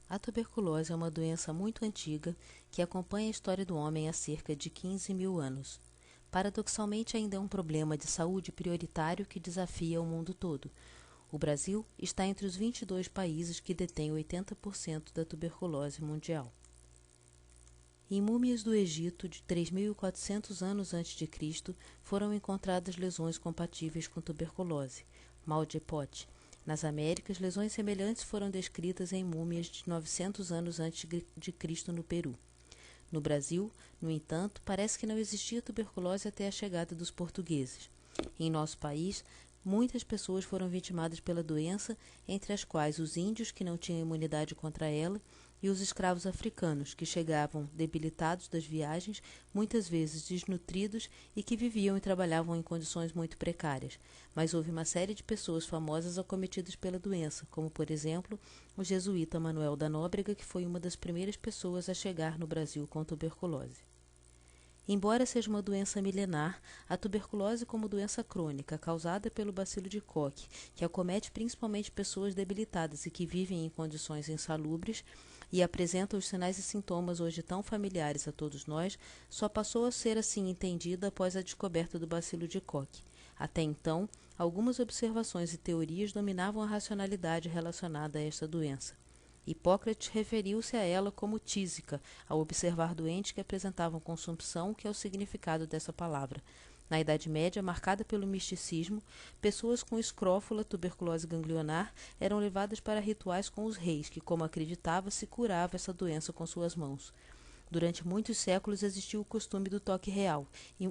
A tuberculose é uma doença muito antiga que acompanha a história do homem há cerca de 15 mil anos. Paradoxalmente, ainda é um problema de saúde prioritário que desafia o mundo todo. O Brasil está entre os 22 países que detêm 80% da tuberculose mundial. Em múmias do Egito de 3.400 anos antes de Cristo foram encontradas lesões compatíveis com tuberculose, mal de Pote. Nas Américas, lesões semelhantes foram descritas em múmias de 900 anos antes de Cristo no Peru. No Brasil, no entanto, parece que não existia tuberculose até a chegada dos portugueses. Em nosso país, muitas pessoas foram vitimadas pela doença, entre as quais os índios, que não tinham imunidade contra ela, e os escravos africanos, que chegavam debilitados das viagens, muitas vezes desnutridos e que viviam e trabalhavam em condições muito precárias. Mas houve uma série de pessoas famosas acometidas pela doença, como, por exemplo, o jesuíta Manuel da Nóbrega, que foi uma das primeiras pessoas a chegar no Brasil com tuberculose. Embora seja uma doença milenar, a tuberculose como doença crônica causada pelo bacilo de Koch, que acomete principalmente pessoas debilitadas e que vivem em condições insalubres e apresenta os sinais e sintomas hoje tão familiares a todos nós, só passou a ser assim entendida após a descoberta do bacilo de Koch. Até então, algumas observações e teorias dominavam a racionalidade relacionada a esta doença. Hipócrates referiu-se a ela como tísica, ao observar doentes que apresentavam consumpção, que é o significado dessa palavra. Na Idade Média, marcada pelo misticismo, pessoas com escrófula, tuberculose ganglionar, eram levadas para rituais com os reis, que, como acreditava-se, curava essa doença com suas mãos. Durante muitos séculos existiu o costume do toque real, e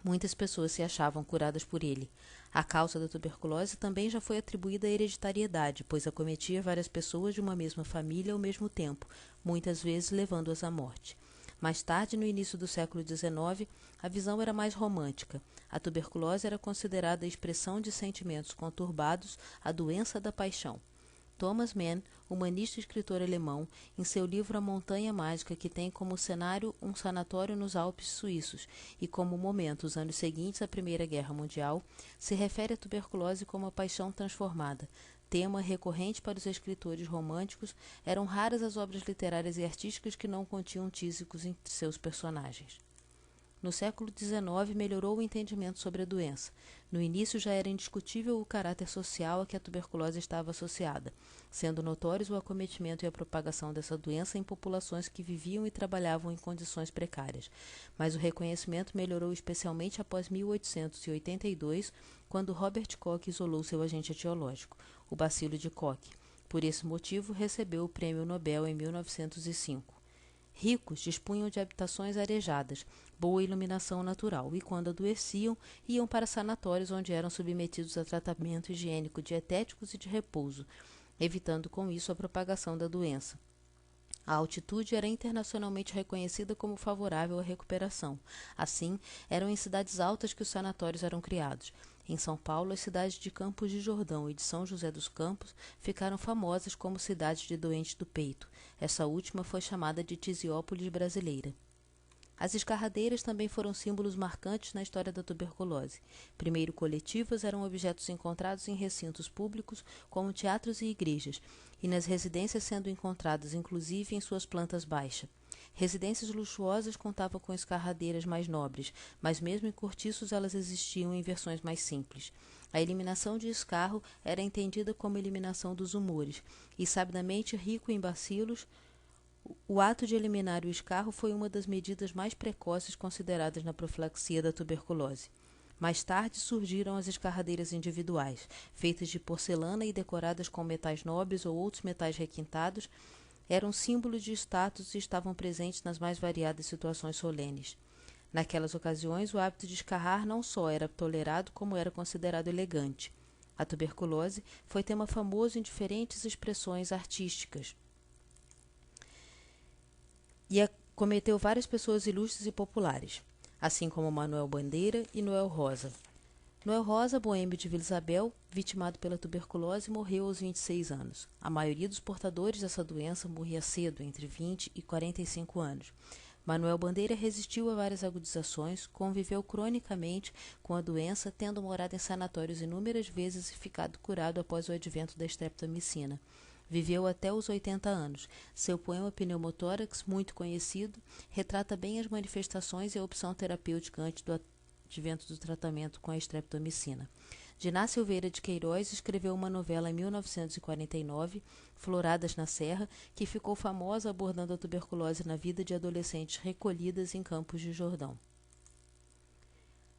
muitas pessoas se achavam curadas por ele. A causa da tuberculose também já foi atribuída à hereditariedade, pois acometia várias pessoas de uma mesma família ao mesmo tempo, muitas vezes levando-as à morte. Mais tarde, no início do século XIX, a visão era mais romântica. A tuberculose era considerada a expressão de sentimentos conturbados, a doença da paixão. Thomas Mann, humanista e escritor alemão, em seu livro A Montanha Mágica, que tem como cenário um sanatório nos Alpes suíços e como momento os anos seguintes à Primeira Guerra Mundial, se refere à tuberculose como a paixão transformada. Tema recorrente para os escritores românticos, eram raras as obras literárias e artísticas que não continham tísicos entre seus personagens. No século XIX, melhorou o entendimento sobre a doença. No início, já era indiscutível o caráter social a que a tuberculose estava associada, sendo notórios o acometimento e a propagação dessa doença em populações que viviam e trabalhavam em condições precárias. Mas o reconhecimento melhorou especialmente após 1882, quando Robert Koch isolou seu agente etiológico, o bacilo de Koch. Por esse motivo, recebeu o Prêmio Nobel em 1905. Ricos dispunham de habitações arejadas, boa iluminação natural e, quando adoeciam, iam para sanatórios onde eram submetidos a tratamento higiênico dietéticos e de repouso, evitando com isso a propagação da doença. A altitude era internacionalmente reconhecida como favorável à recuperação. Assim, eram em cidades altas que os sanatórios eram criados. Em São Paulo, as cidades de Campos de Jordão e de São José dos Campos ficaram famosas como cidades de doentes do peito. Essa última foi chamada de Tisiópolis brasileira. As escarradeiras também foram símbolos marcantes na história da tuberculose. Primeiro coletivas, eram objetos encontrados em recintos públicos, como teatros e igrejas, e nas residências sendo encontradas inclusive em suas plantas baixas. Residências luxuosas contavam com escarradeiras mais nobres, mas mesmo em cortiços elas existiam em versões mais simples. A eliminação de escarro era entendida como eliminação dos humores, e sabidamente rico em bacilos, o ato de eliminar o escarro foi uma das medidas mais precoces consideradas na profilaxia da tuberculose. Mais tarde surgiram as escarradeiras individuais, feitas de porcelana e decoradas com metais nobres ou outros metais requintados, eram símbolo de status e estavam presentes nas mais variadas situações solenes. Naquelas ocasiões, o hábito de escarrar não só era tolerado, como era considerado elegante. A tuberculose foi tema famoso em diferentes expressões artísticas e acometeu várias pessoas ilustres e populares, assim como Manuel Bandeira e Noel Rosa. Noel Rosa, boêmio de Vila Isabel, vitimado pela tuberculose, morreu aos 26 anos. A maioria dos portadores dessa doença morria cedo, entre 20 e 45 anos. Manuel Bandeira resistiu a várias agudizações, conviveu cronicamente com a doença, tendo morado em sanatórios inúmeras vezes e ficado curado após o advento da streptomicina. Viveu até os 80 anos. Seu poema Pneumotórax, muito conhecido, retrata bem as manifestações e a opção terapêutica antes do advento do tratamento com a streptomicina. Diná Silveira de Queiroz escreveu uma novela em 1949, Floradas na Serra, que ficou famosa abordando a tuberculose na vida de adolescentes recolhidas em Campos de Jordão.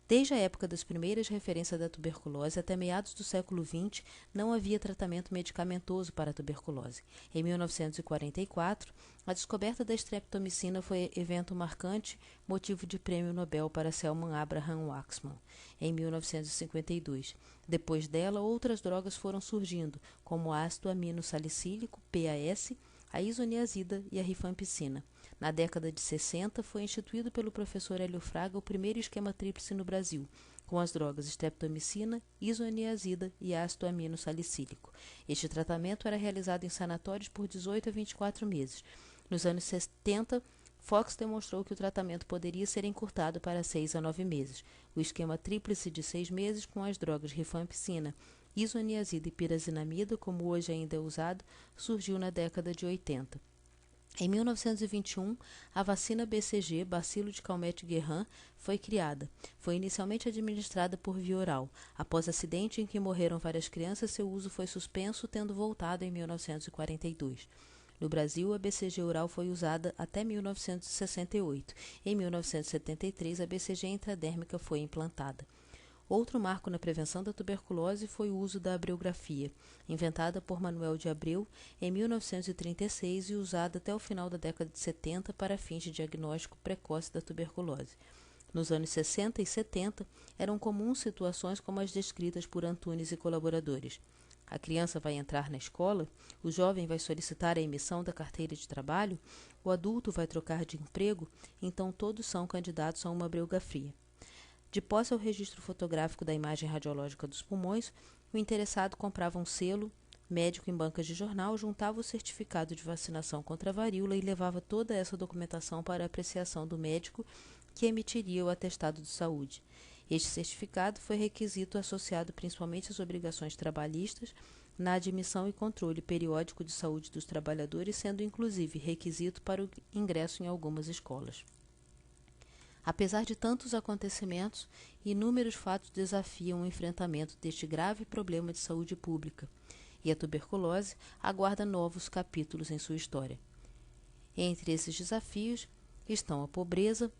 Desde a época das primeiras referências da tuberculose até meados do século XX, não havia tratamento medicamentoso para a tuberculose. Em 1944, a descoberta da streptomicina foi evento marcante, motivo de prêmio Nobel para Selman Abraham Waxman, em 1952. Depois dela, outras drogas foram surgindo, como o ácido amino salicílico, PAS, a isoniazida e a rifampicina. Na década de 60, foi instituído pelo professor Hélio Fraga o primeiro esquema tríplice no Brasil, com as drogas streptomicina, isoniazida e ácido amino salicílico. Este tratamento era realizado em sanatórios por 18 a 24 meses. Nos anos 70, Fox demonstrou que o tratamento poderia ser encurtado para 6 a 9 meses. O esquema tríplice de 6 meses com as drogas rifampicina, isoniazida e pirazinamida, como hoje ainda é usado, surgiu na década de 80. Em 1921, a vacina BCG, Bacilo de Calmette-Guerin, foi criada. Foi inicialmente administrada por via oral. Após acidente em que morreram várias crianças, seu uso foi suspenso, tendo voltado em 1942. No Brasil, a BCG oral foi usada até 1968. Em 1973, a BCG intradérmica foi implantada. Outro marco na prevenção da tuberculose foi o uso da abreografia, inventada por Manuel de Abreu em 1936 e usada até o final da década de 70 para fins de diagnóstico precoce da tuberculose. Nos anos 60 e 70, eram comuns situações como as descritas por Antunes e colaboradores. A criança vai entrar na escola, o jovem vai solicitar a emissão da carteira de trabalho, o adulto vai trocar de emprego, então todos são candidatos a uma abreografia. De posse ao registro fotográfico da imagem radiológica dos pulmões, o interessado comprava um selo médico em bancas de jornal, juntava o certificado de vacinação contra a varíola e levava toda essa documentação para a apreciação do médico que emitiria o atestado de saúde. Este certificado foi requisito associado principalmente às obrigações trabalhistas na admissão e controle periódico de saúde dos trabalhadores, sendo inclusive requisito para o ingresso em algumas escolas. Apesar de tantos acontecimentos, inúmeros fatos desafiam o enfrentamento deste grave problema de saúde pública, e a tuberculose aguarda novos capítulos em sua história. Entre esses desafios estão a pobreza,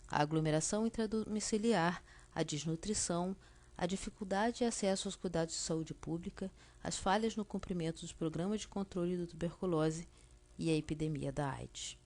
a aglomeração intradomiciliar, a desnutrição, a dificuldade de acesso aos cuidados de saúde pública, as falhas no cumprimento dos programas de controle da tuberculose e a epidemia da AIDS.